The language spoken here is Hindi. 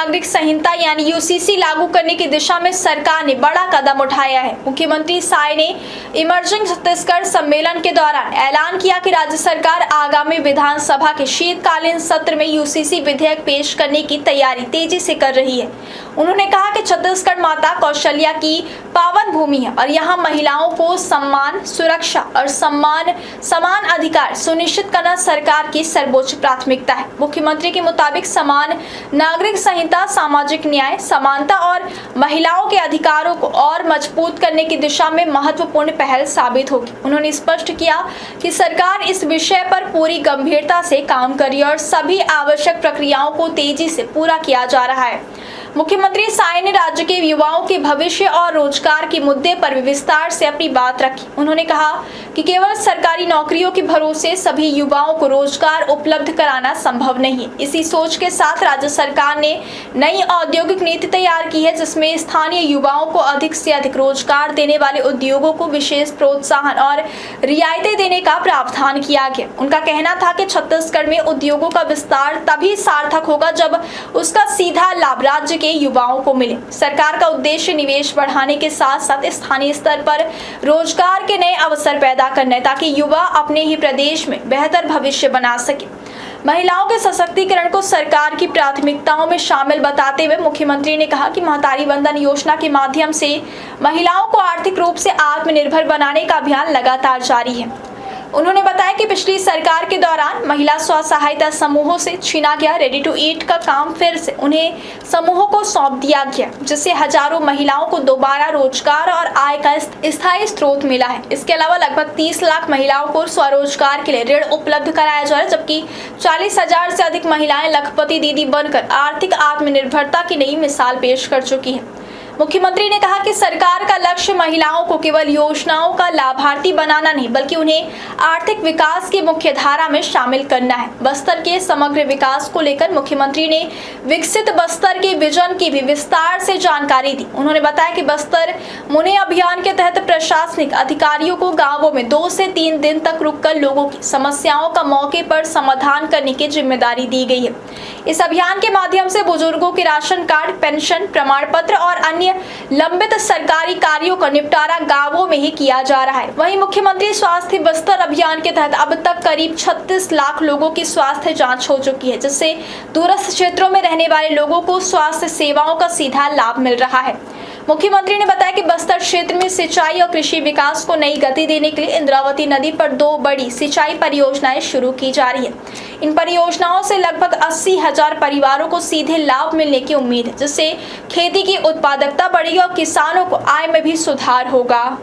नागरिक संहिता यानी यूसीसी लागू करने की दिशा में सरकार ने बड़ा कदम उठाया है। मुख्यमंत्री साय ने इमर्जिंग छत्तीसगढ़ सम्मेलन के दौरान ऐलान किया कि राज्य सरकार आगामी विधानसभा के शीतकालीन सत्र में यूसीसी विधेयक पेश करने की तैयारी तेजी से कर रही है। उन्होंने कहा कि छत्तीसगढ़ माता कौशल्या की पावन भूमि है और यहाँ महिलाओं को सम्मान, सुरक्षा और समान अधिकार सुनिश्चित करना सरकार की सर्वोच्च प्राथमिकता है। मुख्यमंत्री के मुताबिक समान नागरिक संहिता सामाजिक न्याय, समानता और महिलाओं के अधिकारों को और मजबूत करने की दिशा में महत्वपूर्ण पहल साबित होगी। उन्होंने स्पष्ट किया कि सरकार इस विषय पर पूरी गंभीरता से काम कर रही है और सभी आवश्यक प्रक्रियाओं को तेजी से पूरा किया जा रहा है। मुख्यमंत्री साय ने राज्य के युवाओं के भविष्य और रोजगार के मुद्दे पर भी विस्तार से अपनी बात रखी। उन्होंने कहा कि केवल सरकारी नौकरियों के भरोसे सभी युवाओं को रोजगार उपलब्ध कराना संभव नहीं है। इसी सोच के साथ राज्य सरकार ने नई औद्योगिक नीति तैयार की है, जिसमें स्थानीय युवाओं को अधिक से अधिक रोजगार देने वाले उद्योगों को विशेष प्रोत्साहन और रियायतें देने का प्रावधान किया गया। उनका कहना था कि छत्तीसगढ़ में उद्योगों का विस्तार तभी सार्थक होगा जब उसका सीधा लाभ राज्य के युवाओं को मिले। सरकार का उद्देश्य निवेश बढ़ाने के साथ साथ स्थानीय स्तर पर रोजगार के नए अवसर पैदा करना है, ताकि युवा अपने ही प्रदेश में बेहतर भविष्य बना सके। महिलाओं के सशक्तिकरण को सरकार की प्राथमिकताओं में शामिल बताते हुए मुख्यमंत्री ने कहा कि महतारी वंदन योजना के माध्यम से महिलाओं को आर्थिक रूप से आत्मनिर्भर बनाने का अभियान लगातार जारी है। उन्होंने बताया कि पिछली सरकार के दौरान महिला स्व सहायता समूहों से छीना गया रेडी टू ईट का काम फिर से उन्हें समूहों को सौंप दिया गया, जिससे हजारों महिलाओं को दोबारा रोजगार और आय का स्थायी स्रोत मिला है। इसके अलावा लगभग 30 लाख महिलाओं को स्वरोजगार के लिए ऋण उपलब्ध कराया जा रहा है, जबकि 40,000 से अधिक महिलाएं लखपति दीदी बनकर आर्थिक आत्मनिर्भरता की नई मिसाल पेश कर चुकी है। मुख्यमंत्री ने कहा कि सरकार का लक्ष्य महिलाओं को केवल योजनाओं का लाभार्थी बनाना नहीं, बल्कि उन्हें आर्थिक विकास की मुख्य धारा में शामिल करना है। बस्तर के समग्र विकास को लेकर मुख्यमंत्री ने विकसित बस्तर के विजन की भी विस्तार से जानकारी दी। उन्होंने बताया कि बस्तर मुने अभियान के तहत प्रशासनिक अधिकारियों को गाँवों में 2 से 3 दिन तक रुककर लोगों की समस्याओं का मौके पर समाधान करने की जिम्मेदारी दी गई है। इस अभियान के माध्यम से बुजुर्गों के राशन कार्ड, पेंशन, प्रमाण पत्र और अन्य लंबित सरकारी कार्यों का निपटारा गांवों में ही किया जा रहा है। वहीं मुख्यमंत्री स्वास्थ्य बस्तर अभियान के तहत अब तक करीब 36 लाख लोगों की स्वास्थ्य जांच हो चुकी है, जिससे दूरस्थ क्षेत्रों में रहने वाले लोगों को स्वास्थ्य सेवाओं का सीधा लाभ मिल रहा है। मुख्यमंत्री ने बताया कि बस्तर क्षेत्र में सिंचाई और कृषि विकास को नई गति देने के लिए इंद्रावती नदी पर 2 बड़ी सिंचाई परियोजनाएं शुरू की जा रही है। इन परियोजनाओं से लगभग 80,000 परिवारों को सीधे लाभ मिलने की उम्मीद है, जिससे खेती की उत्पादकता बढ़ेगी और किसानों को आय में भी सुधार होगा।